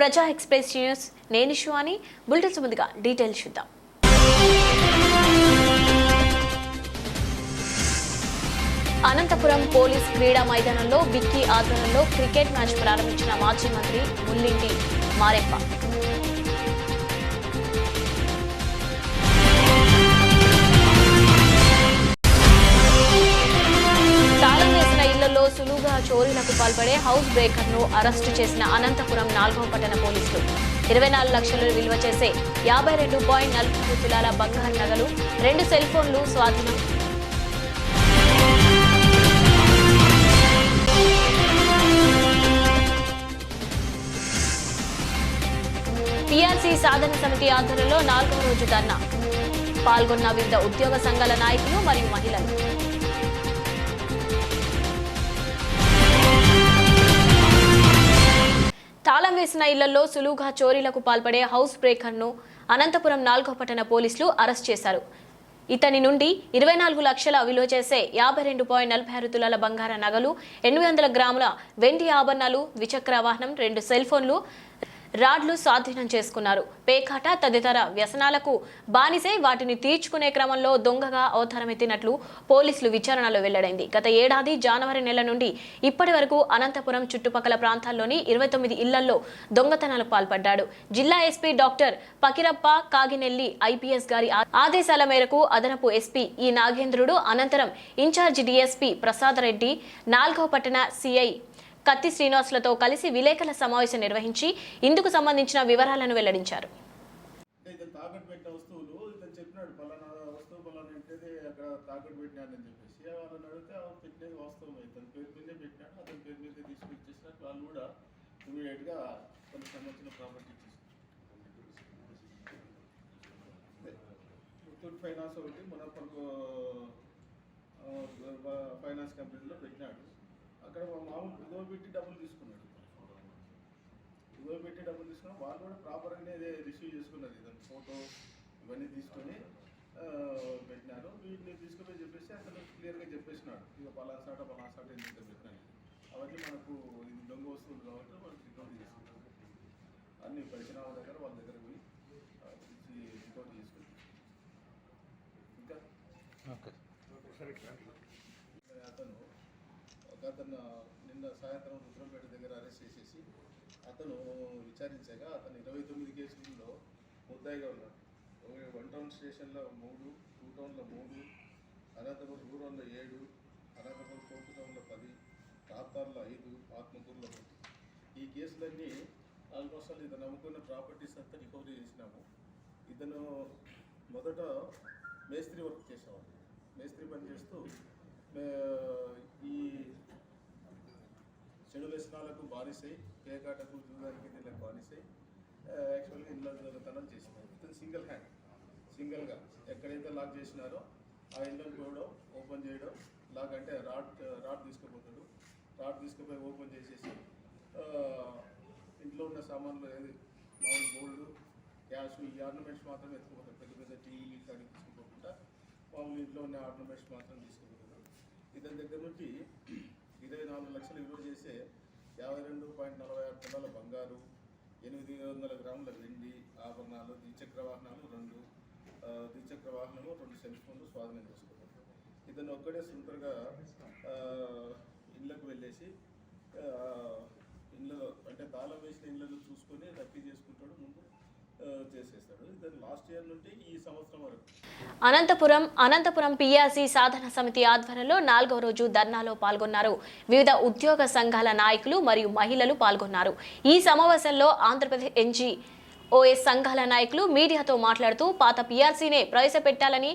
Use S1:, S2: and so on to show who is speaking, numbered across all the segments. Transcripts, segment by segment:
S1: ప్రజా express news నేను Shivani bulletins ముందుగా డీటెయిల్స్ చూద్దాం. అనంతపురం పోలీస్ క్రీడా మైదానంలో బిక్కీ ఆధ్వర్యంలో క్రికెట్ మ్యాచ్ ప్రారంభించిన మాజీ మంత్రి ముల్లింటి మారెప్ప. తాళం వేసిన ఇళ్లలో సులువుగా చోరీలకు పాల్పడే హౌస్ బ్రేకర్ ను అరెస్టు చేసిన అనంతపురం 4వ పట్టణ పోలీసులు 24 లక్షలు విలువ చేసే 52.40 తులాల బంగారు నగలు 2 సెల్ ఫోన్లు స్వాధీనం. పీఆర్సీ సాధన సమితి ఆధ్వర్యంలో 4వ రోజు ధర్నా పాల్గొన్న వివిధ ఉద్యోగ సంఘాల నాయకులు మరియు మహిళలు. తాళం వేసిన ఇళ్లలో సులువుగా చోరీలకు పాల్పడే హౌస్ బ్రేకర్ ను అనంతపురం 4వ పట్టణ పోలీసులు అరెస్ట్ చేశారు. ఇతని నుండి 24 లక్షల విలువ చేసే 52.46 తులాల బంగార నగలు, 800 గ్రాముల వెండి ఆభరణాలు, ద్విచక్ర వాహనం, 2 సెల్ ఫోన్లు, రాడ్లు స్వాధీనం చేసుకున్నారు. పేకాట తదితర వ్యసనాలకు బానిసై వాటిని తీర్చుకునే క్రమంలో దొంగగా అవతారమెత్తినట్లు పోలీసులు విచారణలో వెల్లడైంది. గత ఏడాది జనవరి నెల నుండి ఇప్పటి వరకు అనంతపురం చుట్టుపక్కల ప్రాంతాల్లోని 29 ఇళ్లలో దొంగతనాలకు పాల్పడ్డాడు. జిల్లా ఎస్పీ డాక్టర్ పకిరప్ప కాగినెల్లి ఐపీఎస్ గారి ఆదేశాల మేరకు అదనపు ఎస్పీ ఈ నాగేంద్రుడు అనంతరం ఇన్ఛార్జి డీఎస్పీ ప్రసాద్ రెడ్డి, 4వ పట్టణ సిఐ కత్తి శ్రీనివాసులతో కలిసి విలేకరుల సమావేశం నిర్వహించి ఇందుకు సంబంధించిన వివరాలను వెల్లడించారు.
S2: ఫైనాన్స్ కంపెనీలో పెట్టినాడు. అక్కడ మామూలు ఇదో పెట్టి డబ్బులు తీసుకున్నాడు. వాళ్ళు కూడా ప్రాపర్గానే రిసీవ్ చేసుకున్నారు. ఇదని ఫోటో ఇవన్నీ తీసుకొని పెట్టినారు. వీటిని తీసుకుపోయి చెప్పేసి అతను క్లియర్గా చెప్పేసినాడు, ఇక పలాసాట ఎందుకు పెట్టినాను. అవన్నీ మనకు ఇది దొంగ వస్తువులు కాబట్టి మనకు రికవరీ చేసుకుంటాం. అన్ని పరిచిన వాళ్ళ దగ్గర పోయి రికవరీ చేసుకుంటాం. ఇంకా అతను నిన్న సాయంత్రం రుద్రంపేట దగ్గర అరెస్ట్ చేసేసి అతను విచారించగా అతను 29 కేసులలో ముద్దాయిగా ఉన్నాడు. 1 టౌన్ స్టేషన్లో 3, 2 టౌన్లో 3, అనంతపురం రూరల్లో 7, అనంతపురం 4 టౌన్లో 10, రాప్తార్లో 5, ఆత్మకూరులో 1. ఈ కేసులన్నీ ఆల్మోస్ట్ ఇతను నమ్ముకున్న ప్రాపర్టీస్ అంతా రికవరీ చేసినాము. ఇతను మొదట మేస్త్రి వర్క్ చేసేవాడు. మేస్త్రి పని చేస్తూ ఈ చెడు వ్యసనాలకు బానిసై, పేకాటకు, జూదానికి దీనికి బానిసై యాక్చువల్గా ఇంట్లో దొంగతనం చేసినారు. ఇతను సింగిల్గా ఎక్కడైతే లాక్ చేసినారో ఆ ఇంట్లో పోవడం, ఓపెన్ చేయడం, లాక్ అంటే రాడ్ తీసుకుపోతాడు. రాడ్ తీసుకుపోయి ఓపెన్ చేసేసి ఇంట్లో ఉన్న సామాన్లు ఏది మామూలు గోల్డ్, క్యాష్, ఈ ఆర్నమెంట్స్ మాత్రం ఎత్తుకుపోతాడు. పెద్ద టీవీ కానీ తీసుకుపోకుండా మామూలు ఇంట్లో ఉన్న ఆర్నమెంట్స్ మాత్రం తీసుకుపోతాడు. ఇతని దగ్గర నుంచి 24 లక్షలు విలువ చేసే 52.46 తులాల బంగారు, 800 గ్రాముల వెండి ఆభరణాలు, ద్విచక్ర వాహనాలు 2 సెల్ ఫోన్లు స్వాధీనం చేసుకుంటారు. ఇతను ఒక్కడే సొంతగా ఇళ్ళకు వెళ్ళేసి ఇళ్ళలో అంటే తాళం వేసిన ఇళ్ళలో చూసుకొని రద్దీ చేసుకుంటాడు. ముందు చేసేస్తాడు. ఇతను లాస్ట్ ఇయర్ నుండి ఈ సంవత్సరం వరకు
S1: అనంతపురం పీఆర్సీ సాధన సమితి ఆధ్వర్యంలో 4వ రోజు ధర్నాలో పాల్గొన్నారు. వివిధ ఉద్యోగ సంఘాల నాయకులు మరియు మహిళలు పాల్గొన్నారు. ఈ సమావేశంలో ఆంధ్రప్రదేశ్ NGOS సంఘాల నాయకులు మీడియాతో మాట్లాడుతూ పాత పీఆర్సీనే ప్రవేశపెట్టాలని,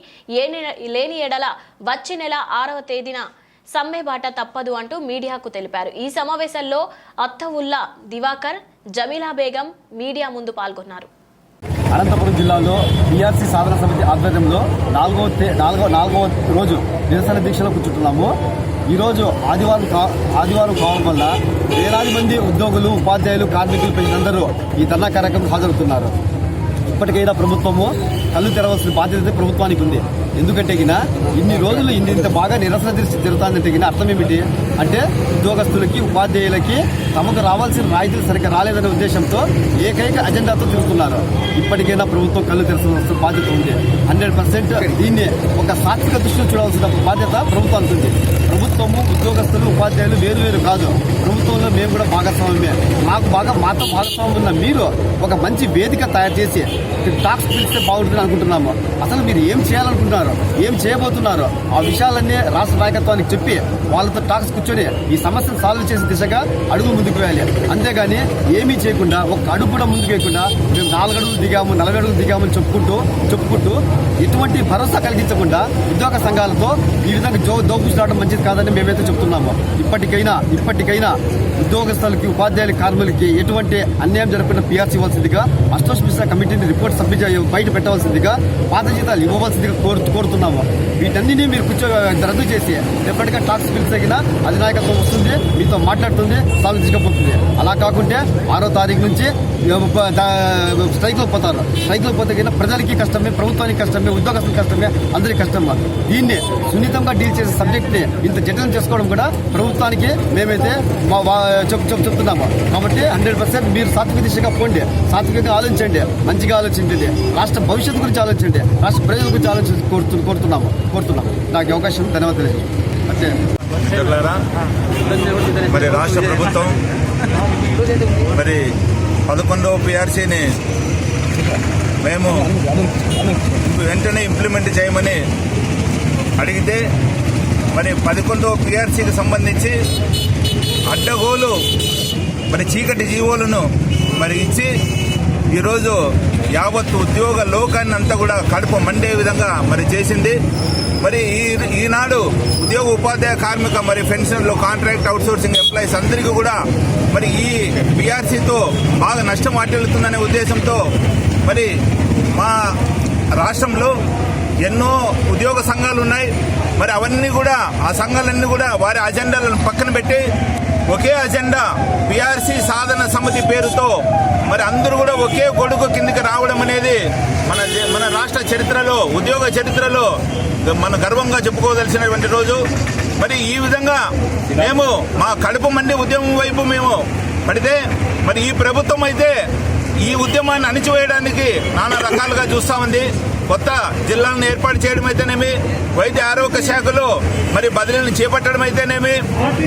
S1: లేని ఎడల వచ్చే నెల 6వ తేదీన సమ్మె బాట తప్పదు అంటూ మీడియాకు తెలిపారు. ఈ సమావేశంలో అత్తవుల్లా దివాకర్, జమీలా బేగం మీడియా ముందు పాల్గొన్నారు.
S3: అనంతపురం జిల్లాలో పీఆర్సీ సాధన సమితి ఆధ్వర్యంలో 4వ రోజు నిరసన దీక్షలో కూర్చుంటున్నాము. ఈరోజు ఆదివారం కావడం వల్ల వేలాది మంది ఉద్యోగులు, ఉపాధ్యాయులు, కార్మికులు, ప్రజలందరూ ఈ ధర్నా కార్యక్రమం హాజరవుతున్నారు. ఇప్పటికైనా ప్రభుత్వము కళ్ళు తెరవలసిన బాధ్యత ప్రభుత్వానికి ఉంది. ఎందుకంటే ఇన్ని రోజులు ఇంత బాగా నిరసన జరుగుతుందంటే అర్థం ఏమిటి అంటే ఉద్యోగస్తులకి ఉపాధ్యాయులకి తమకు రావాల్సిన రాయితీలు సరిగ్గా రాలేదనే ఉద్దేశంతో ఏకైక అజెండాతో చూస్తున్నారు. ఇప్పటికైనా ప్రభుత్వం కళ్ళు తెరవాల్సిన బాధ్యత ఉంది. 100% దీన్ని ఒక సాత్విక దృష్టిలో చూడాల్సిన బాధ్యత ప్రభుత్వానికి ఉంది. ప్రభుత్వము ఉద్యోగస్తులు ఉపాధ్యాయులు వేరు కాదు. ప్రభుత్వంలో మేము కూడా భాగస్వామ్యమే. మాతో భాగస్వామ్యం ఉన్న మీరు ఒక మంచి వేదిక తయారు చేసి టాక్స్ పిలిస్తే బాగుంటుంది అనుకుంటున్నాము. అసలు మీరు ఏం చేయాలనుకుంటున్నారు, ఏం చేయబోతున్నారు, ఆ విషయాలన్నీ రాష్ట్ర నాయకత్వానికి చెప్పి వాళ్ళతో టాక్స్ కూర్చొని ఈ సమస్యను సాల్వ్ చేసే దిశగా అడుగు ముందుకు వేయాలి. అంతేగాని ఏమీ చేయకుండా ఒక అడుగు కూడా ముందుకు వేయకుండా మేము 4 అడుగులు దిగాము 40 అడుగులు దిగామని చెప్పుకుంటూ ఎటువంటి భరోసా కలిగించకుండా ఉద్యోగ సంఘాలతో ఈ విధంగా దోపులాడడం మంచిది కాదని మేమైతే చెప్తున్నాము. ఇప్పటికైనా ఉద్యోగస్తులకి ఉపాధ్యాయుల కార్మికులకి ఎటువంటి అన్యాయం జరగకుండా పిఆర్సీ ఇవ్వాల్సిందిగా అశోక్ మిశ్రా కమిటీని రిపోర్ట్ సబ్మిట్ బయట పెట్టవలసిందిగా పాత జీతాలు ఇవ్వవలసిందిగా కోరుతున్నాము. వీటన్నిటినీ మీరు రద్దు చేసి ఎప్పటికైనా టాక్స్ బిల్స్ తగిన అధినాయకత్వం వస్తుంది, మీతో మాట్లాడుతుంది, సాల్వ్ చేసుకుపోతుంది. అలా కాకుంటే 6వ తారీఖు నుంచి స్ట్రైక్లో పోతారు. స్ట్రైక్లో పోతే కన్నా ప్రజలకి కష్టమే, ప్రభుత్వానికి కష్టమే, ఉద్యోగస్తులకు కష్టమే, అందరికీ కష్టమే. దీన్ని సున్నితంగా డీల్ చేసే సబ్జెక్ట్ని ఇంత జటిలం చేసుకోవడం కూడా ప్రభుత్వానికి మేమైతే చెప్తున్నాము. కాబట్టి 100% మీరు సాత్విక దిశగా పోండి, సాత్వికంగా ఆలోచించండి, మంచిగా ఆలోచించండి, రాష్ట్ర భవిష్యత్తు గురించి ఆలోచించండి, రాష్ట్ర ప్రజల గురించి ఆలోచించి కోరుతున్నాము. నాకు అవకాశం ధన్యవాదాలు.
S4: మరి రాష్ట్ర ప్రభుత్వం మరి 11వ పిఆర్సీని మేము వెంటనే ఇంప్లిమెంట్ చేయమని అడిగితే మరి 11వ పిఆర్సీకి సంబంధించి అడ్డగోలు మరి చీకటి జీవోలను మరి ఇచ్చి ఈరోజు యావత్తు ఉద్యోగ లోకాన్ని అంతా కూడా కడుపు మండే విధంగా మరి చేసింది. మరి ఈనాడు ఉద్యోగ ఉపాధ్యాయ కార్మిక మరి పెన్షన్లు కాంట్రాక్ట్ అవుట్సోర్సింగ్ ఎంప్లాయీస్ అందరికీ కూడా మరి ఈ పిఆర్సీతో బాగా నష్టం వాటిల్లుతుందనే ఉద్దేశంతో మరి మా రాష్ట్రంలో ఎన్నో ఉద్యోగ సంఘాలు ఉన్నాయి. మరి అవన్నీ కూడా ఆ సంఘాలన్నీ కూడా వారి అజెండాలను పక్కన పెట్టి ఒకే అజెండా పిఆర్సీ సాధన సమితి పేరుతో మరి అందరూ కూడా ఒకే గొడుగు కిందికి రావడం అనేది మన రాష్ట్ర చరిత్రలో ఉద్యోగ చరిత్రలో మన గర్వంగా చెప్పుకోదలసినటువంటి రోజు. మరి ఈ విధంగా మేము మా కడుపు మండి ఉద్యమం వైపు మేము పడితే మరి ఈ ప్రభుత్వం అయితే ఈ ఉద్యమాన్ని అణిచివేయడానికి నానా రకాలుగా చూస్తా ఉంది. కొత్త జిల్లాలను ఏర్పాటు చేయడం అయితేనేమి, వైద్య ఆరోగ్య శాఖలో మరి బదిలీలను చేపట్టడం అయితేనేమి,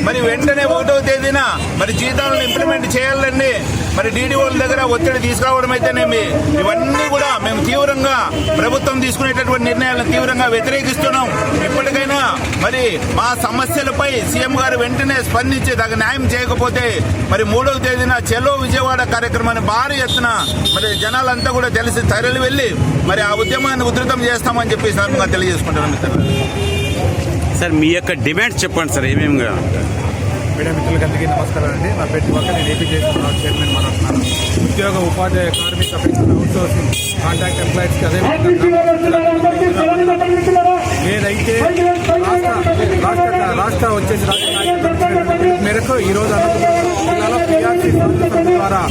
S4: మరి వెంటనే 1వ తేదీన మరి జీతాలను ఇంప్లిమెంట్ చేయాలని మరి డీడీఓల దగ్గర ఒత్తిడి తీసుకురావడం అయితేనేమి, ఇవన్నీ కూడా మేము తీవ్రంగా ప్రభుత్వం తీసుకునేటటువంటి నిర్ణయాలను తీవ్రంగా వ్యతిరేకిస్తున్నాం. ఇప్పటికైనా మరి మా సమస్యలపై సీఎం గారు వెంటనే స్పందించి తగు న్యాయం చేయకపోతే మరి 3వ తేదీన చెలో విజయవాడ కార్యక్రమాన్ని భారీ ఎత్తున మరి జనాలంతా కూడా తరలి వెళ్లి మరి ఆ ఉద్యమాన్ని ఉధృతం చేస్తామని చెప్పి సందర్భంగా తెలియజేసుకుంటున్నాం. మిత్రులు
S5: సార్ మీ యొక్క డిమాండ్స్ చెప్పండి సార్. ఏమేమి
S6: మీడియా మిత్రులందరికీ నమస్కారం అండి. నా పేరు దివాకర్, నేను ఏపీ చేస్తున్నాను, చైర్మన్ మాట్లాడుతున్నాను. ఉద్యోగ ఉపాధ్యాయ కార్మిక పెన్షన్ అవుట్సోర్సింగ్ కాంట్రాక్ట్ ఎంప్లాయీస్కి ఏదైతే రాష్ట్ర వచ్చేసి రాష్ట్ర నాయకత్వం మేరకు ఈరోజు అనంతపురం జిల్లాలో పిఆర్సీ ద్వారా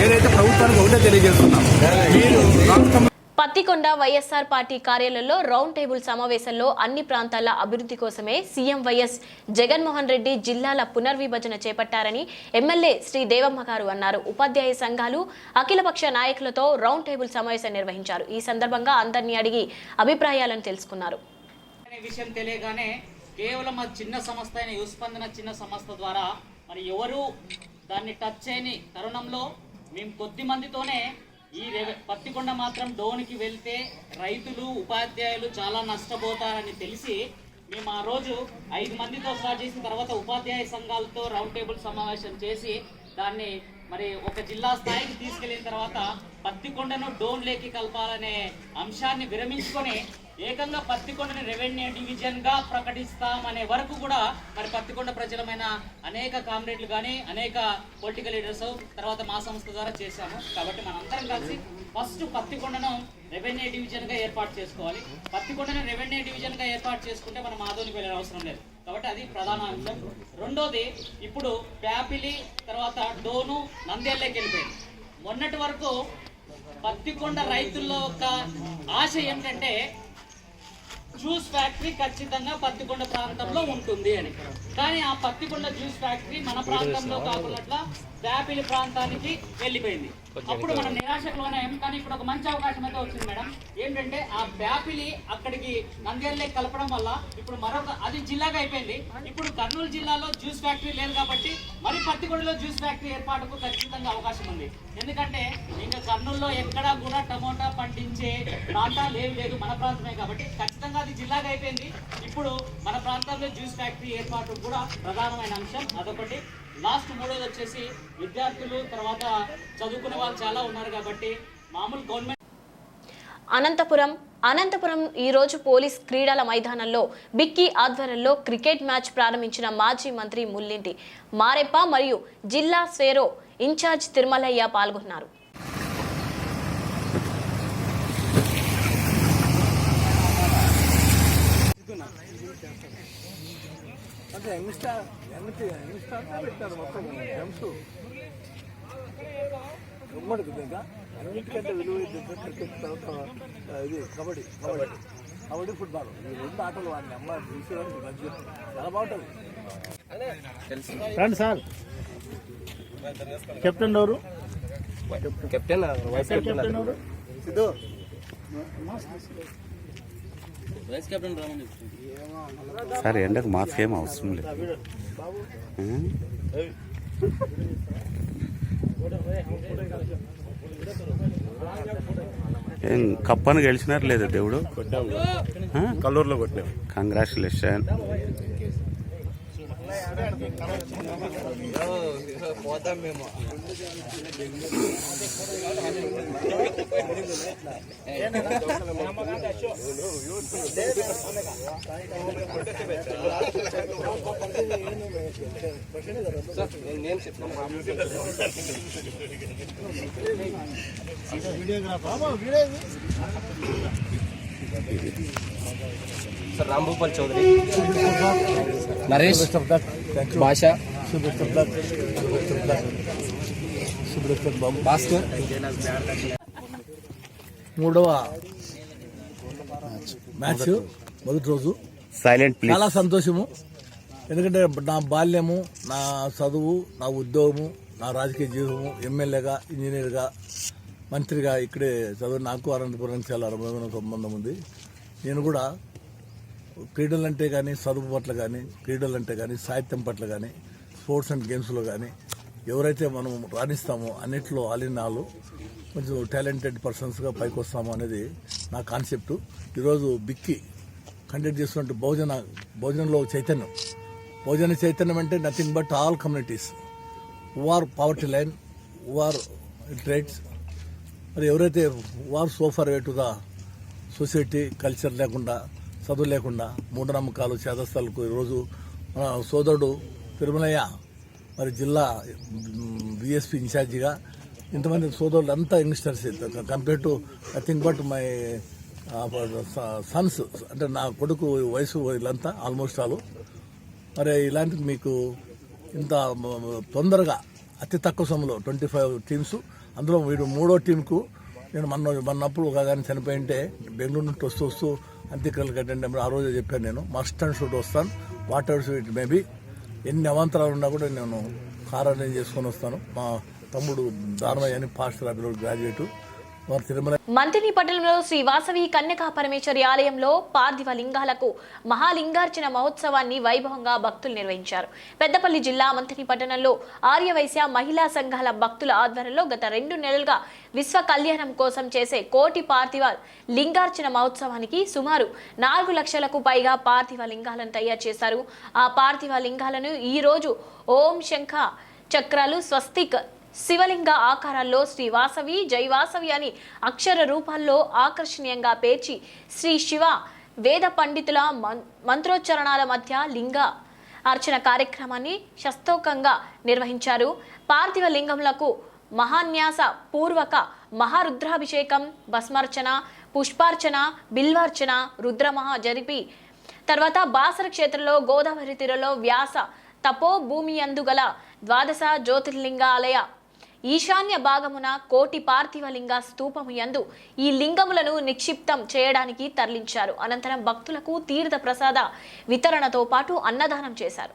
S6: ఏదైతే ప్రభుత్వానికి ఒకటే తెలియజేస్తున్నాం. మీరు రాష్ట్రం
S1: పత్తికొండ వైఎస్ఆర్ పార్టీ కార్యాలయంలో రౌండ్ టేబుల్ సమావేశంలో అన్ని ప్రాంతాల అభివృద్ధి కోసమే సీఎం వైఎస్ జగన్మోహన్ రెడ్డి జిల్లాల పునర్విభజన చేపట్టారని ఎమ్మెల్యే శ్రీ దేవమ్మ గారు అన్నారు. ఉపాధ్యాయ సంఘాలు అఖిలపక్ష నాయకులతో రౌండ్ టేబుల్ సమావేశం నిర్వహించారు. ఈ సందర్భంగా అందరినీ అడిగి అభిప్రాయాలను తెలుసుకున్నారు.
S7: విషయం తెలియగానే కేవలం చిన్న సంస్థ అయిన యువస్పందన చిన్న సంస్థ ద్వారా మరి ఎవరు దాన్ని టచ్ చేయని తరుణంలో మేము కొద్ది మందితోనే ఈ పత్తికొండ మాత్రం డోన్కి వెళ్తే రైతులు ఉపాధ్యాయులు చాలా నష్టపోతారని తెలిసి మేము ఆ రోజు 5 మందితో స్టార్ట్ చేసిన తర్వాత ఉపాధ్యాయ సంఘాలతో రౌండ్ టేబుల్ సమావేశం చేసి దాన్ని మరి ఒక జిల్లా స్థాయికి తీసుకెళ్లిన తర్వాత పత్తికొండను డోన్ లేకి కలపాలనే అంశాన్ని విరమించుకొని ఏకంగా పత్తికొండని రెవెన్యూ డివిజన్ గా ప్రకటిస్తామనే వరకు కూడా మరి పత్తికొండ ప్రజలమైన అనేక కామ్రేడ్లు కానీ అనేక పొలిటికల్ లీడర్స్ తర్వాత మా సంస్థ ద్వారా చేశాము. కాబట్టి మనందరం కలిసి ఫస్ట్ పత్తికొండను రెవెన్యూ డివిజన్ గా ఏర్పాటు చేసుకోవాలి. పత్తికొండను రెవెన్యూ డివిజన్ గా ఏర్పాటు చేసుకుంటే మనం ఆదోనికి వెళ్ళే అవసరం లేదు. కాబట్టి అది ప్రధాన అంశం. రెండోది, ఇప్పుడు ప్యాపిలి తర్వాత డోను నంద్యాలకి వెళ్ళిపోయింది. మొన్నటి వరకు పత్తికొండ రైతుల యొక్క ఆశ ఏంటంటే జ్యూస్ ఫ్యాక్టరీ ఖచ్చితంగా పత్తికొండ ప్రాంతంలో ఉంటుంది అని. కానీ ఆ పత్తికొండ జ్యూస్ ఫ్యాక్టరీ మన ప్రాంతంలో కాకుండా బ్యాపిలి ప్రాంతానికి వెళ్ళిపోయింది. అప్పుడు మనం నిరాశకు లోనయ్యాం. కానీ ఇప్పుడు ఒక మంచి అవకాశం అయితే వచ్చింది మేడం. ఏంటంటే ఆ బ్యాపిలి అక్కడికి నంద్యాలలో కలపడం వల్ల ఇప్పుడు మరొక అది జిల్లాగా అయిపోయింది. ఇప్పుడు కర్నూలు జిల్లాలో జ్యూస్ ఫ్యాక్టరీ లేదు కాబట్టి మరి పత్తికొండలో జ్యూస్ ఫ్యాక్టరీ ఏర్పాటుకు ఖచ్చితంగా అవకాశం ఉంది. ఎందుకంటే ఇంకా కర్నూలులో ఎక్కడా కూడా టమోటా పండించే ప్రాంతాలు లేదు, మన ప్రాంతమే కాబట్టి ఖచ్చితంగా అది జిల్లాగా అయిపోయింది. ఇప్పుడు మన ప్రాంతంలో జ్యూస్ ఫ్యాక్టరీ ఏర్పాటు కూడా ప్రధానమైన అంశం. అదొకటి. లాస్ట్ మూడోది వచ్చేసి విద్యార్థులు తర్వాత చదువుకునే వాళ్ళు చాలా ఉన్నారు కాబట్టి మామూలు గవర్నమెంట్.
S1: అనంతపురం ఈ రోజు పోలీస్ క్రీడల మైదానంలో బిక్కీ ఆధ్వర్యంలో క్రికెట్ మ్యాచ్ ప్రారంభించిన మాజీ మంత్రి ముల్లింటి మారెప్ప మరియు జిల్లా స్వేరో ఇన్ఛార్జ్ తిరుమలయ్య పాల్గొన్నారు.
S8: అన్నింటికంటే విలువ క్రికెట్ తర్వాత ఇది కబడ్డీ ఫుట్బాల్ ఈ రెండు ఆటలు వాడిని అమ్మ చూసేవాడికి మంచి చాలా బాగుంటుంది. రండి సార్. కెప్టెన్ ఎవరు? కెప్టెన్ వైస్ కెప్టెన్ ఎవరు? సిద్ధు వైస్ కెప్టెన్ రామని.
S5: సార్ ఎండకు మాస్క్ ఏం అవసరం లేదు. ఏం కప్పను గెలిచినారు లేదా దేవుడు?
S6: కల్లూరులో కొట్టాం.
S5: కంగ్రాచులేషన్.
S8: పోతాం మేము. సార్ రాంభూపాల్ చౌదరి, నరేష్, భాష, భాస్కర్. మూడవ మ్యాచ్ మొదటి రోజు
S5: సైలెంట్ ప్లీజ్.
S8: చాలా సంతోషము. ఎందుకంటే నా బాల్యము, నా చదువు, నా ఉద్యోగము, నా రాజకీయ జీవితము, ఎమ్మెల్యేగా, ఇంజనీర్గా, మంత్రిగా ఇక్కడే చదువు. నాకు అనంతపురానికి చాలా అనుభవమైన సంబంధం ఉంది. నేను కూడా క్రీడలంటే కానీ, చదువు పట్ల కానీ, క్రీడలంటే కానీ, సాహిత్యం పట్ల కానీ, స్పోర్ట్స్ అండ్ గేమ్స్లో కానీ ఎవరైతే మనం రాణిస్తామో అన్నింటిలో ఆలినాలు కొంచెం టాలెంటెడ్ పర్సన్స్గా పైకి వస్తాము అనేది నా కాన్సెప్టు. ఈరోజు బిక్కి కండక్ట్ చేస్తున్నట్టు భోజనంలో చైతన్యం. భోజన చైతన్యం అంటే nothing but all communities who are poverty line, who are illiterates, మరి ఎవరైతే who are so far way to the society, culture లేకుండా, చదువు లేకుండా, మూఢనమ్మకాలు, చేదస్థాలకు ఈరోజు మన సోదరుడు తిరుమలయ్య మరి జిల్లా బీఎస్పీ ఇన్ఛార్జిగా ఇంతమంది సోదరులు అంతా youngsters compare to nothing but my Sons, అంటే నా కొడుకు వయసు వీళ్ళంతా ఆల్మోస్ట్ ఆల్. మరి ఇలాంటి మీకు ఇంత తొందరగా అతి తక్కువ సమయంలో 25 టీమ్స్, అందులో వీడు మూడో టీంకు నేను మొన్నప్పుడు ఒక కానీ చనిపోయింటే బెంగళూరు నుండి వస్తూ అంత్యక్రియలకు అటెండ్ అయినప్పుడు ఆ రోజే చెప్పాను, నేను మస్ట్ అండ్ షుడ్ వస్తాను, వాట్ ఎవర్ ఇట్ మేబీ, ఎన్ని అవాంతరాలు ఉన్నా కూడా నేను కారణం చేసుకొని వస్తాను. మా తమ్ముడు దానమయ్య అని పాస్టర్ అభివృద్ధి గ్రాడ్యుయేటు తిరుమల.
S1: మంతిని పట్టణంలో శ్రీ వాసవి కన్యకా పరమేశ్వరి ఆలయంలో పార్థివ లింగాలకు మహాలింగార్చన మహోత్సవాన్ని వైభవంగా భక్తులు నిర్వహించారు. పెద్దపల్లి జిల్లా మంతిని పట్టణంలో ఆర్యవైశ్య మహిళా సంఘాల భక్తుల ఆధ్వర్యంలో గత 2 నెలలుగా విశ్వ కళ్యాణం కోసం చేసే కోటి పార్థివ లింగార్చన మహోత్సవానికి సుమారు 4 లక్షలకు పైగా పార్థివ లింగాలను తయారు చేశారు. ఆ పార్థివ లింగాలను ఈ రోజు ఓం శంఖ చక్రాలు, స్వస్తిక్, శివలింగ ఆకారాల్లో శ్రీ వాసవి, జై వాసవి అని అక్షర రూపాల్లో ఆకర్షణీయంగా పేర్చి శ్రీ శివ వేద పండితుల మంత్రోచ్చరణాల మధ్య లింగ అర్చన కార్యక్రమాన్ని శాస్త్రోక్తంగా నిర్వహించారు. పార్థివ లింగములకు మహాన్యాస పూర్వక మహారుద్రాభిషేకం, భస్మార్చన, పుష్పార్చన, బిల్వార్చన, రుద్రమహా జరిపి తర్వాత బాసర క్షేత్రంలో గోదావరి తీరంలో వ్యాస తపో భూమి అందుగల 12 జ్యోతిర్లింగాలయ ఈశాన్య భాగమున కోటి పార్థివలింగ స్తూపము యందు ఈ లింగములను నిక్షిప్తం చేయడానికి తరలించారు. అనంతరం భక్తులకు తీర్థ ప్రసాద వితరణతో పాటు అన్నదానం చేశారు.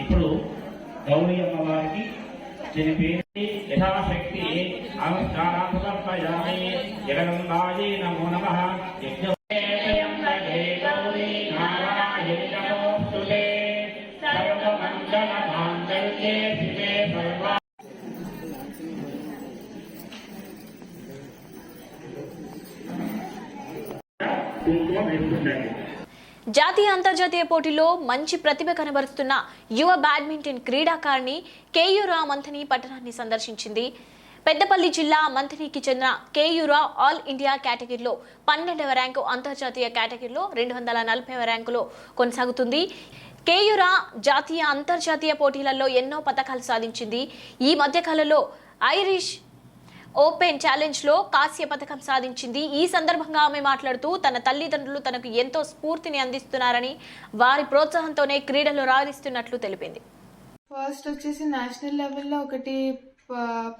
S9: ఇప్పుడు గౌరీ అమ్మవారికి తెలిపి యథాశక్తి ఆవిష్కారాన్ని సమర్పయామి. జగదంబాయే నమో నమః. గౌరీ నారాయణి నమోస్తుతే. సర్వమంగళ మాంగళ్యే శివే సర్వ కుంకుమ వేసుకుంటారు.
S1: జాతీయ అంతర్జాతీయ పోటీలో మంచి ప్రతిభ కనబరుస్తున్న యువ బ్యాడ్మింటన్ క్రీడాకారిణి కేయూరా మంథని పట్టణాన్ని సందర్శించింది. పెద్దపల్లి జిల్లా మంథనికి చెందిన కేయూరా ఆల్ ఇండియా కేటగిరీలో 12వ ర్యాంకు, అంతర్జాతీయ కేటగిరీలో 240వ ర్యాంకులో కొనసాగుతుంది. కేయూరా జాతీయ అంతర్జాతీయ పోటీలలో ఎన్నో పతకాలు సాధించింది. ఈ మధ్యకాలంలో ఐరిష్ ఓపెన్ ఛాలెంజ్ లో కాంస్య పథకం సాధించింది. ఈ సందర్భంగా ఆమె మాట్లాడుతూ తన తల్లిదండ్రులు తనకు ఎంతో స్ఫూర్తిని అందిస్తున్నారని, వారి ప్రోత్సాహంతోనే క్రీడలు రాణిస్తున్నట్లు తెలిపింది.
S10: ఫస్ట్ వచ్చేసి నేషనల్ లెవెల్లో ఒకటి,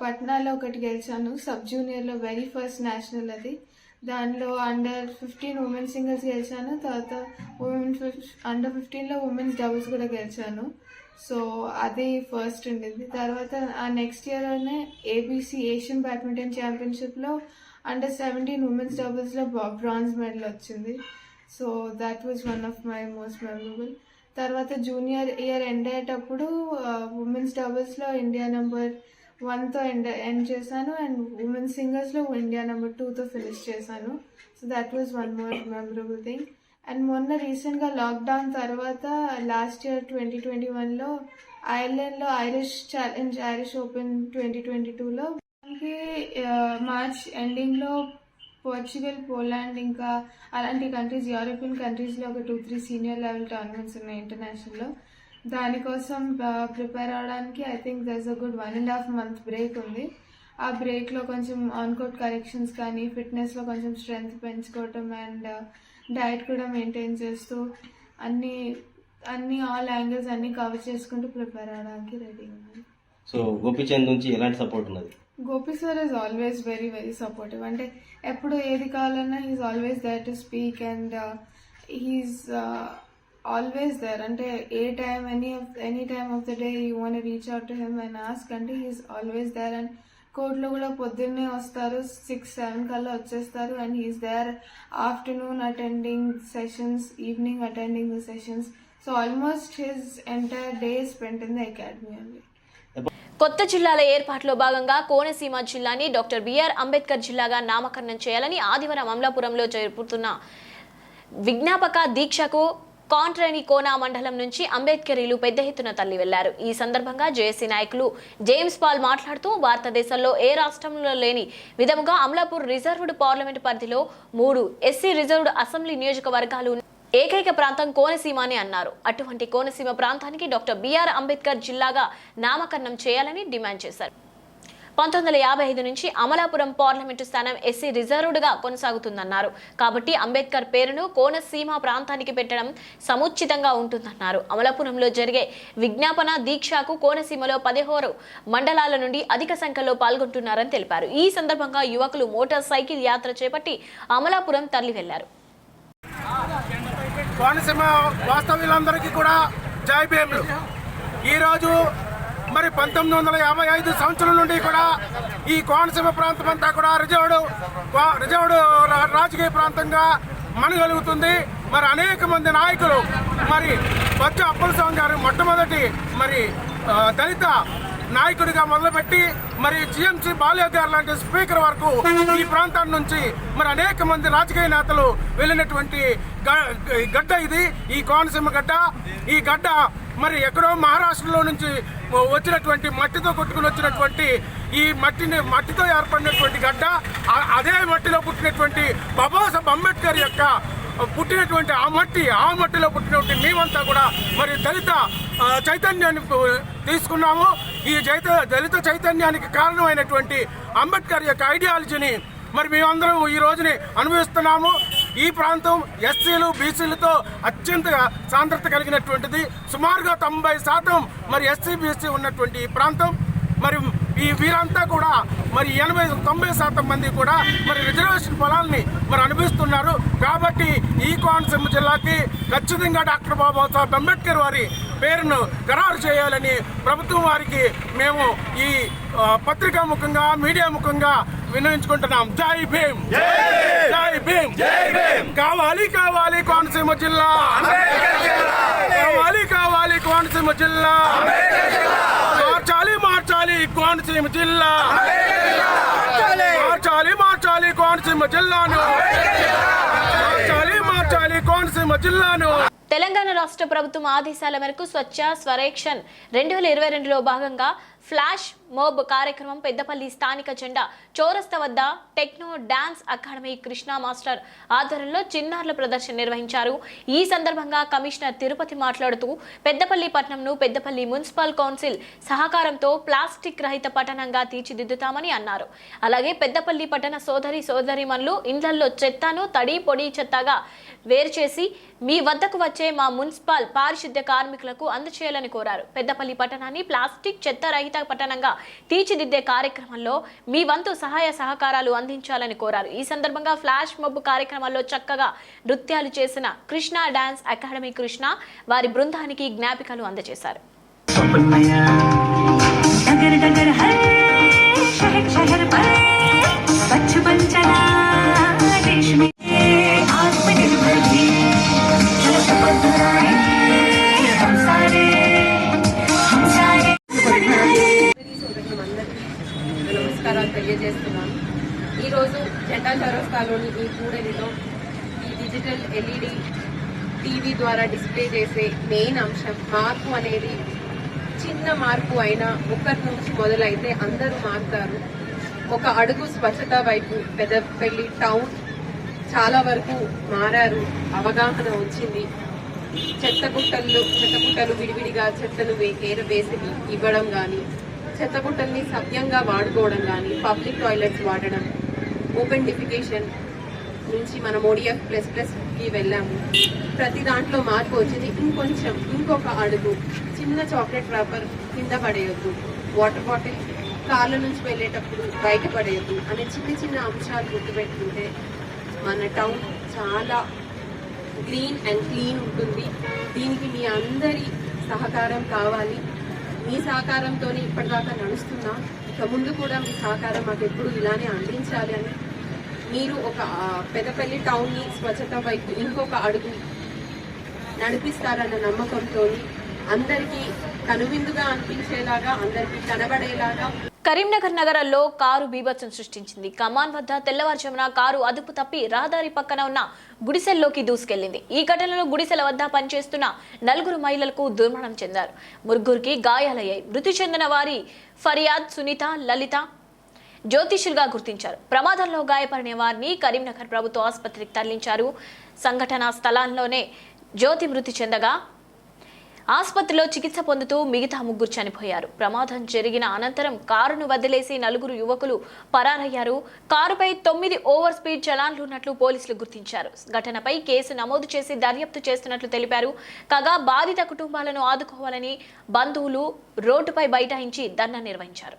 S10: పట్నాలో ఒకటి గెలిచాను. సబ్ జూనియర్లో వెరీ ఫస్ట్ నేషనల్ అది. దానిలో అండర్-15 ఉమెన్స్ సింగిల్స్ గెలిచాను. తర్వాత అండర్-15లో ఉమెన్స్ డబుల్స్ కూడా గెలిచాను. సో అది ఫస్ట్ ఉండేది. తర్వాత ఆ నెక్స్ట్ ఇయర్లోనే ఏబీసీ ఏషియన్ బ్యాడ్మింటన్ ఛాంపియన్షిప్లో అండర్-17 ఉమెన్స్ డబుల్స్లో బ్రాంజ్ మెడల్ వచ్చింది. So that was one of my most memorable. తర్వాత జూనియర్ ఇయర్ ఎండ్ అయ్యేటప్పుడు ఉమెన్స్ డబుల్స్లో ఇండియా నెంబర్ 1తో ఎండ్ చేశాను. అండ్ ఉమెన్స్ సింగిల్స్లో ఇండియా నెంబర్ 2తో ఫినిష్ చేశాను. So that was one more memorable thing. And మొన్న రీసెంట్గా లాక్డౌన్ తర్వాత లాస్ట్ ఇయర్ 2021లో ఐర్లాండ్లో ఐరిష్ ఛాలెంజ్, ఐరిష్ ఓపెన్ 2022లో మనకి మార్చ్ ఎండింగ్లో పోర్చుగల్, పోలాండ్ ఇంకా అలాంటి కంట్రీస్, యూరోపియన్ కంట్రీస్లో ఒక 2-3 సీనియర్ లెవెల్ టోర్నమెంట్స్ ఉన్నాయి ఇంటర్నేషనల్లో. దానికోసం ప్రిపేర్ అవడానికి I think దర్స్ a good 1.5 month break ఉంది. ఆ బ్రేక్లో కొంచెం ఆన్ కోర్ట్ కరెక్షన్స్ కానీ, ఫిట్నెస్లో కొంచెం స్ట్రెంగ్త్ పెంచుకోవటం అండ్ డైట్ కూడా మెయింటైన్ చేస్తూ అన్ని ఆల్ యాంగిల్స్ అన్ని కవర్ చేసుకుంటూ ప్రిపేర్ అవడానికి రెడీ ఉన్నాను.
S11: సో గోపీచంద్ నుంచి ఎలాంటి సపోర్ట్ ఉన్నది?
S10: Gopi sir is always very very supportive. అంటే ఎప్పుడు ఏది కావాలన్నా he's always there to speak and he's always there. అంటే ఏ time any time of the day you want reach out to him and ask అంటే హీఈస్ ఆల్వేస్ దేర్. అండ్ కోర్టులో కూడా పొద్దున్నే వస్తారు, 6-7 కల్లా వచ్చేస్తారు. And he's there afternoon attending sessions, evening attending the sessions. So almost his entire day spent in the academy అండి.
S1: కొత్త జిల్లాల ఏర్పాటులో భాగంగా కోనసీమ జిల్లాని డాక్టర్ బిఆర్ అంబేద్కర్ జిల్లాగా నామకరణం చేయాలని ఆదివారం అమలాపురంలో జరుపుతున్న విజ్ఞాపక దీక్షకు కాంట్రేని కోనా మండలం నుంచి అంబేద్కరీలు పెద్ద ఎత్తున తరలి వెళ్లారు. ఈ సందర్భంగా జేఏసీ నాయకులు జేమ్స్ పాల్ మాట్లాడుతూ భారతదేశంలో ఏ రాష్ట్రంలో లేని విధముగా అమలాపూర్ రిజర్వ్డ్ పార్లమెంటు పరిధిలో 3 ఎస్సీ రిజర్వ్డ్ అసెంబ్లీ నియోజకవర్గాలు ఏకైక ప్రాంతం కోనసీమ అని అన్నారు. అటువంటి కోనసీమ ప్రాంతానికి డాక్టర్ బిఆర్ అంబేద్కర్ జిల్లాగా నామకరణం చేయాలని డిమాండ్ చేశారు. 1955 నుంచి అమలాపురం పార్లమెంటు స్థానం ఎస్సీ రిజర్వ్డ్గా కొనసాగుతుందన్నారు. కాబట్టి అంబేద్కర్ పేరును కోనసీమ ప్రాంతానికి పెట్టడం సముచితంగా ఉంటుందన్నారు. అమలాపురంలో జరిగే విజ్ఞాపన దీక్షకు కోనసీమలో 16 మండలాల నుండి అధిక సంఖ్యలో పాల్గొంటున్నారని తెలిపారు. ఈ సందర్భంగా యువకులు మోటార్ సైకిల్ యాత్ర చేపట్టి అమలాపురం తరలి వెళ్లారు.
S6: కోనసీమ వాస్తవ్యులందరికీ కూడా జై భీములు. ఈరోజు మరి 1955 సంవత్సరం నుండి కూడా ఈ కోనసీమ ప్రాంతం అంతా కూడా రిజర్వ్డ్ రాజకీయ ప్రాంతంగా మనగలుగుతుంది. మరి అనేక మంది నాయకులు, మరి బొజ్జ అప్పలస్వామి గారు మొట్టమొదటి మరి దళిత నాయకుడిగా మొదలుపెట్టి మరి జిఎంసీ బాలయ్య గారు లాంటి స్పీకర్ వరకు ఈ ప్రాంతం నుంచి మరి అనేక మంది రాజకీయ నేతలు వెళ్ళినటువంటి గడ్డ ఇది, ఈ కోనసీమ గడ్డ. ఈ గడ్డ మరి ఎక్కడో మహారాష్ట్రలో నుంచి వచ్చినటువంటి మట్టితో కొట్టుకుని వచ్చినటువంటి ఈ మట్టితో ఏర్పడినటువంటి గడ్డ, అదే మట్టిలో పుట్టినటువంటి బాబాసాహెబ్ అంబేద్కర్ యొక్క పుట్టినటువంటి ఆ మట్టిలో పుట్టినటువంటి మేమంతా కూడా మరి దళిత చైతన్యాన్ని తీసుకున్నాము. ఈ దళిత చైతన్యానికి కారణమైనటువంటి అంబేద్కర్ యొక్క ఐడియాలజీని మరి మేమందరం ఈ రోజుని అనుభవిస్తున్నాము. ఈ ప్రాంతం ఎస్సీలు బీసీలతో అత్యంత సాంద్రత కలిగినటువంటిది. సుమారుగా 90% మరి ఎస్సీ బీసీ ఉన్నటువంటి ఈ ప్రాంతం. మరి ఈ వీరంతా కూడా మరి 80-90% మంది కూడా మరి రిజర్వేషన్ ఫలాల్ని మరి అనుభవిస్తున్నారు. కాబట్టి ఈ కోనసీమ జిల్లాకి ఖచ్చితంగా డాక్టర్ బాబాసాహెబ్ అంబేద్కర్ వారి పేరును ఖరారు చేయాలని ప్రభుత్వం వారికి మేము ఈ పత్రికా ముఖంగా మీడియా ముఖంగా విన్నవించుకుంటున్నాం. జై భీమ్, జై భీమ్, కావాలి కావాలి కోనసీమ జిల్లా, కావాలి కోనసీమ జిల్లా, మార్చాలి కోనసీమ జిల్లా, మార్చాలి కోనసీమ జిల్లాను, మార్చాలి కోనసీమ జిల్లాను.
S1: తెలంగాణ రాష్ట్ర ప్రభుత్వం ఆదేశాల మేరకు స్వచ్ఛ స్వరేక్షన్ 2022లో భాగంగా ఫ్లాష్ మోబ్ కార్యక్రమం పెద్దపల్లి స్థానిక జెండా చౌరస్తా వద్ద techno dance academy Krishna master ఆధ్వర్యంలో చిన్నారుల ప్రదర్శన నిర్వహించారు. ఈ సందర్భంగా కమిషనర్ తిరుపతి మాట్లాడుతూ పెద్దపల్లి పట్టణంను పెద్దపల్లి మున్సిపల్ కౌన్సిల్ సహకారంతో ప్లాస్టిక్ రహిత పట్టణంగా తీర్చిదిద్దుతామని అన్నారు. అలాగే పెద్దపల్లి పట్టణ సోదరీమణులు ఇండ్లల్లో చెత్తను తడి పొడి చెత్తగా వేరు చేసి మీ వద్దకు వచ్చే మా మున్సిపల్ పారిశుద్ధ్య కార్మికులకు అందజేయాలని కోరారు. పెద్దపల్లి పట్టణాన్ని ప్లాస్టిక్ చెత్త రహిత పట్టణంగా తీర్చిదిద్దే కార్యక్రమంలో మీ వంతు సహాయ సహకారాలు అందించాలని కోరారు. ఈ సందర్భంగా ఫ్లాష్ మబ్ కార్యక్రమాల్లో చక్కగా నృత్యాలు చేసిన కృష్ణ డాన్స్ అకాడమీ కృష్ణ వారి బృందానికి జ్ఞాపికలు అందజేశారు.
S12: నమస్కారాలు తెలియజేస్తున్నాను. ఈరోజు జెండా చౌరస్తాలోని ఈ కూడలిలో ఈ డిజిటల్ ఎల్ఈడి టీవీ ద్వారా డిస్ప్లే చేసే మెయిన్ అంశం మార్పు అనేది చిన్న మార్పు అయినా ఒక్కరి నుంచి మొదలైతే అందరూ మారుతారు. ఒక అడుగు స్వచ్ఛత వైపు పెద్దపల్లి టౌన్ చాలా వరకు మారారు, అవగాహన వచ్చింది. చెత్తబుట్టలు విడివిడిగా చెత్తను వేసి ఇవ్వడం కానీ, చెత్తబుట్టల్ని సవ్యంగా వాడుకోవడం కానీ, పబ్లిక్ టాయిలెట్స్ వాడడం, ఓపెన్ డిఫికేషన్ నుంచి మనం ODF++కి వెళ్ళాము. ప్రతి దాంట్లో మార్పు వచ్చింది. ఇంకొక అడుగు చిన్న చాక్లెట్ ర్యాపర్ కింద పడేయద్దు, వాటర్ బాటిల్ కాళ్ళ నుంచి వెళ్ళేటప్పుడు బయట పడేయద్దు అనే చిన్న అంశాలు గుర్తుపెట్టుకుంటే మన టౌన్ చాలా గ్రీన్ అండ్ క్లీన్ ఉంటుంది. దీనికి మీ అందరి సహకారం కావాలి. మీ సహకారంతోనే ఇప్పటిదాకా నడుస్తున్నా, ఇక ముందు కూడా మీ సహకారం మాకు ఎప్పుడు ఇలానే అందించాలి అని మీరు ఒక పెద్దపల్లి టౌన్ని స్వచ్ఛత వైపు ఇంకొక అడుగు నడిపిస్తారన్న నమ్మకంతో అందరికీ కనువిందుగా అనిపించేలాగా, అందరికీ కనబడేలాగా.
S1: కరీంనగర్ నగరంలో కారు బీభత్సం సృష్టించింది. కమాన్ వద్ద తెల్లవారుజామున కారు అదుపు తప్పి రహదారి పక్కన ఉన్న గుడిసెల్లోకి దూసుకెళ్లింది. ఈ ఘటనలో గుడిసెల వద్ద పనిచేస్తున్న 4 మహిళలకు దుర్మరణం చెందారు. 3 గాయాలయ్యాయి. మృతి చెందిన వారి ఫరియాద్, సునీత, లలిత జ్యోతిషులుగా గుర్తించారు. ప్రమాదంలో గాయపడిన వారిని కరీంనగర్ ప్రభుత్వ ఆసుపత్రికి తరలించారు. సంఘటనా స్థలాల్లోనే జ్యోతి మృతి చెందగా ఆసుపత్రిలో చికిత్స పొందుతూ మిగతా 3 చనిపోయారు. ప్రమాదం జరిగిన అనంతరం కారును వదిలేసి 4 యువకులు పరారయ్యారు. కారుపై 9 ఓవర్ స్పీడ్ చలాన్లున్నట్లు పోలీసులు గుర్తించారు. ఘటనపై కేసు నమోదు చేసి దర్యాప్తు చేస్తున్నట్లు తెలిపారు. కాగా బాధిత కుటుంబాలను ఆదుకోవాలని బంధువులు రోడ్డుపై బైఠాయించి ధర్నా నిర్వహించారు.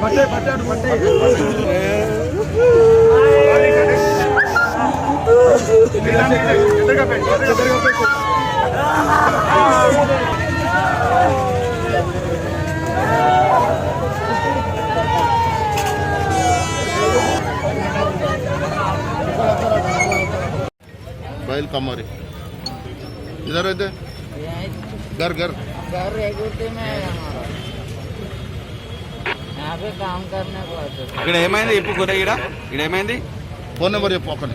S6: పట్టే
S2: बैल कमारी इधर रहते घर घर
S13: घर रेगुटी में है हमारा, यहाँ पे काम करने को आते।
S5: ఇక్కడ ఏమైంది ఇప్పుడు కూడా ఇక్కడ ఏమైంది
S2: फोन नंबर ये पकड़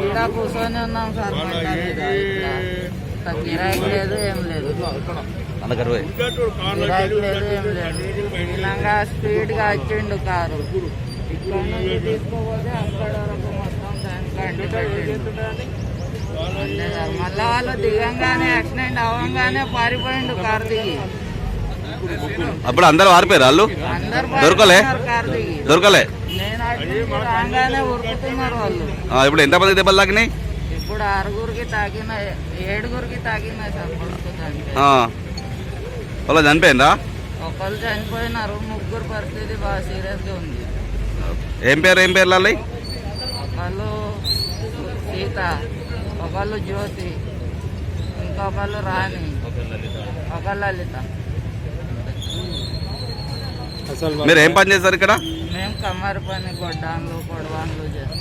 S13: ఇలా కూర్చొని ఉన్నాం సార్, గిరాకీ లేదు ఏం లేదు, గిరాకీ లేదు ఏం లేదు. ఇలాగా స్పీడ్ గా వచ్చిండు కారు, ఇక్కడ నుంచి తీసుకోపోతే అక్కడ వరకు మొత్తం అంతే సార్. మళ్ళా వాళ్ళు దిగంగానే యాక్సిడెంట్ అవ్వగానే పారిపోయిండు కారు దిగి.
S5: అప్పుడు అందరు వారిపోయారు వాళ్ళు
S13: అందరు
S5: దొరకలే
S13: కారు దిగి.
S5: దొరకలే
S13: నేను రాగానే ఉరుకుతున్నారు వాళ్ళు.
S5: ఇప్పుడు ఎంతమంది దెబ్బలు తాకినాయి?
S13: ఇప్పుడు 6గురికి తాకినాయి, 7గురికి తాకినాయి సార్. కొడుకుతాంటే
S5: వాళ్ళు చనిపోయిందా?
S13: ఒకళ్ళు చనిపోయినారు, 3 పరిస్థితి బాగా సీరియస్ గా ఉంది.
S5: ఏం పేరు వాళ్ళు?
S13: ఒకళ్ళు సీత, ఒకళ్ళు జ్యోతి, ఇంకొకళ్ళు రాణి, ఒకళ్ళు లలిత.
S5: మీరు ఏం పని చేస్తారు ఇక్కడ?
S13: మేము కమ్మరి పని, గొడ్డాన్లు కొడవాన్లు చేస్తాం.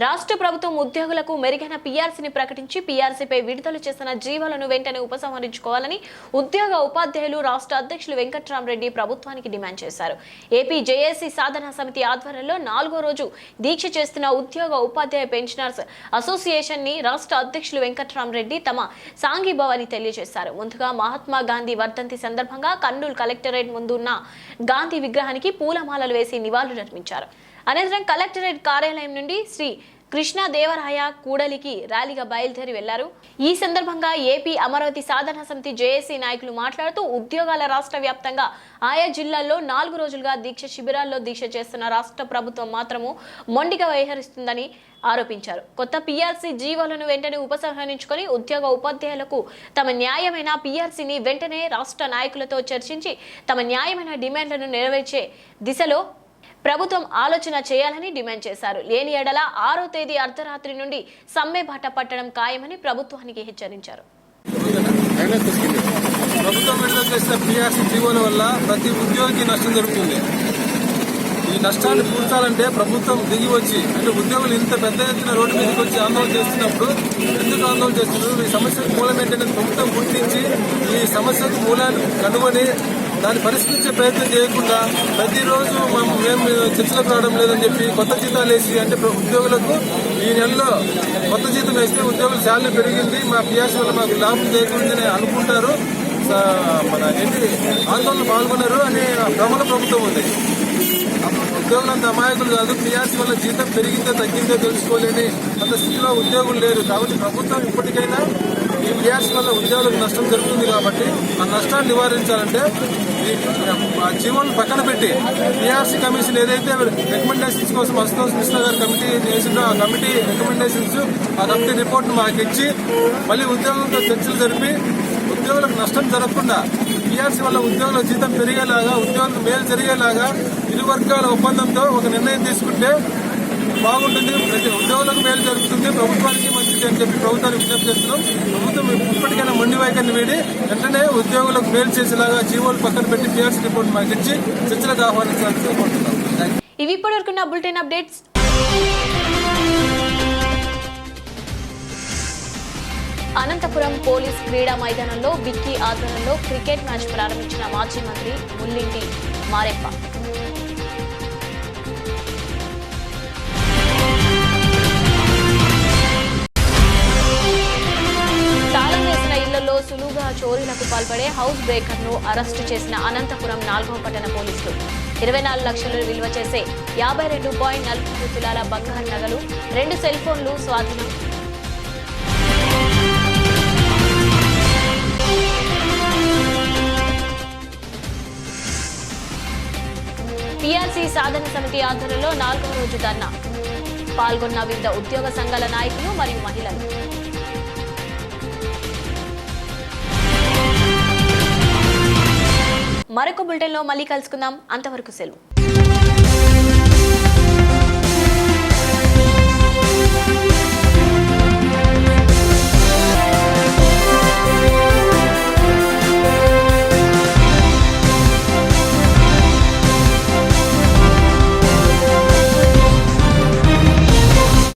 S1: రాష్ట్ర ప్రభుత్వం ఉద్యోగులకు మెరుగైన పీఆర్సీని ప్రకటించి పీఆర్సీపై విడుదల చేసిన జీవోలను వెంటనే ఉపసంహరించుకోవాలని ఉద్యోగ ఉపాధ్యాయులు రాష్ట్ర అధ్యక్షులు వెంకట్రామరెడ్డి ప్రభుత్వానికి డిమాండ్ చేశారు. ఏపీ జేఏసీ సాధనా సమితి ఆధ్వర్యంలో 4వ రోజు దీక్ష చేస్తున్న ఉద్యోగ ఉపాధ్యాయ పెన్షనర్స్ అసోసియేషన్ ని రాష్ట్ర అధ్యక్షులు వెంకట్రామరెడ్డి తమ సాంఘీభావాన్ని తెలియజేశారు. ముందుగా మహాత్మా గాంధీ వర్ధంతి సందర్భంగా కర్నూలు కలెక్టరేట్ ముందు ఉన్న గాంధీ విగ్రహానికి పూలమాలలు వేసి నివాళులర్పించారు. అనంతరం కలెక్టరేట్ కార్యాలయం నుండి శ్రీ కృష్ణదేవరాయ కూడలికి ర్యాలీగా బయలుదేరి వెళ్లారు. ఈ సందర్భంగా ఏపీ అమరావతి సాధనా సమితి జేఏసీ నాయకులు మాట్లాడుతూ ఉద్యోగాల రాష్ట్ర వ్యాప్తంగా ఆయా జిల్లాల్లో 4 రోజులుగా దీక్ష శిబిరాల్లో దీక్ష చేస్తున్న రాష్ట్ర ప్రభుత్వం మాత్రము మొండిగా వ్యవహరిస్తుందని ఆరోపించారు. కొత్త పీఆర్సీ జీవోలను వెంటనే ఉపసంహరించుకొని ఉద్యోగ ఉపాధ్యాయులకు తమ న్యాయమైన పీఆర్సీని వెంటనే రాష్ట్ర నాయకులతో చర్చించి తమ న్యాయమైన డిమాండ్లను నెరవేర్చే దిశలో ప్రభుత్వం ఆలోచన చేయాలని డిమాండ్ చేశారు. లేని ఎడల 6వ తేదీ అర్ధరాత్రి నుండి సమ్మె బాట పట్టడం ఖాయమని ప్రభుత్వానికి హెచ్చరించారు.
S6: ప్రభుత్వం విడుదల చేసిన పీఆర్సీ జీవోల వల్ల ప్రతి ఉద్యోగికి నష్టం జరుగుతుంది. ఈ నష్టాన్ని పూడ్చాలంటే ప్రభుత్వం దిగి వచ్చి, అంటే ఉద్యోగులు ఇంత పెద్ద ఎత్తున రోడ్డు మీదకి వచ్చి ఆందోళన చేస్తున్నప్పుడు ఎందుకు ఆందోళన చేస్తున్నారు, ఈ సమస్యకు మూలం ఏంటంటే ప్రభుత్వం గుర్తించి ఈ సమస్యకు మూలాన్ని కనుగొని దాన్ని పరిష్కరించే ప్రయత్నం చేయకుండా ప్రతిరోజు మేము చర్చలకు రావడం లేదని చెప్పి కొత్త జీతాలు వేసి, అంటే ఉద్యోగులకు ఈ నెలలో కొత్త జీతం వేస్తే ఉద్యోగుల శాలరీ పెరిగింది, మా పీఆర్సీ వల్ల మాకు లాభం చేకూరిందని అనుకుంటారు, మన ఆందోళన పాల్గొన్నారు అనే భ్రమల ప్రభుత్వం ఉంది. ఉద్యోగులంత అమాయకులు కాదు. పీఆర్సీ వల్ల జీతం పెరిగిందో తగ్గిందో తెలుసుకోలేని అంత స్థితిలో ఉద్యోగులు లేరు. కాబట్టి ప్రభుత్వం ఇప్పటికైనా ఈ పీఆర్సీ వల్ల ఉద్యోగులకు నష్టం జరుగుతుంది కాబట్టి ఆ నష్టాన్ని నివారించాలంటే ఈ జీవోలను పక్కన పెట్టి పీఆర్సీ కమిషన్ ఏదైతే రికమెండేషన్స్ కోసం అశుతోష్ మిశ్రా గారు కమిటీ చేసిందో ఆ కమిటీ రికమెండేషన్స్, ఆ కమిటీ రిపోర్ట్ మాకు ఇచ్చి మళ్ళీ ఉద్యోగులతో చర్చలు జరిపి ఉద్యోగులకు నష్టం జరగకుండా పీఆర్సీ వల్ల ఉద్యోగుల జీతం పెరిగేలాగా, ఉద్యోగులకు మేలు జరిగేలాగా ఇరు వర్గాల ఒప్పందంతో ఒక నిర్ణయం తీసుకుంటే బాగుంటుంది. ప్రతి ఉద్యోగులకు మేలు జరుగుతుంది, ప్రభుత్వానికి మంచిది అని చెప్పి ప్రభుత్వానికి విజ్ఞప్తి చేస్తున్నాం. ప్రభుత్వం ఇప్పటికైనా మొండి వైఖరిని వీడి వెంటనే ఉద్యోగులకు మేలు చేసేలాగా జీవోలు పక్కన పెట్టి పీఆర్సీ రిపోర్ట్ మాకు ఇచ్చి చర్చలకు ఆహ్వానించాలని కోరుతున్నాం.
S1: ఇవి ఇప్పటివరకున్న బులెటిన్ అప్డేట్స్. అనంతపురం పోలీస్ క్రీడా మైదానంలో విక్కీ ఆధ్వర్యంలో క్రికెట్ మ్యాచ్ ప్రారంభించిన మాజీ మంత్రి ముల్లింటి మారెప్ప. తాళం వేసిన ఇళ్లలో సులువుగా చోరీలకు పాల్పడే హౌస్ బ్రేకర్ ను అరెస్టు చేసిన అనంతపురం 4వ పట్టణ పోలీసులు 24 లక్షలు విలువ చేసే 52.40 తులాల బంగారు నగలు, 2 సెల్ ఫోన్లు స్వాధీనం. పీఆర్సీ సాధన సమితి ఆధ్వర్యంలో 4వ రోజు ధర్నా పాల్గొన్న వివిధ ఉద్యోగ సంఘాల నాయకులు మరియు మహిళలు. మరొక బులెటిన్లో మళ్ళీ కలుసుకుందాం. అంతవరకు సెలవు.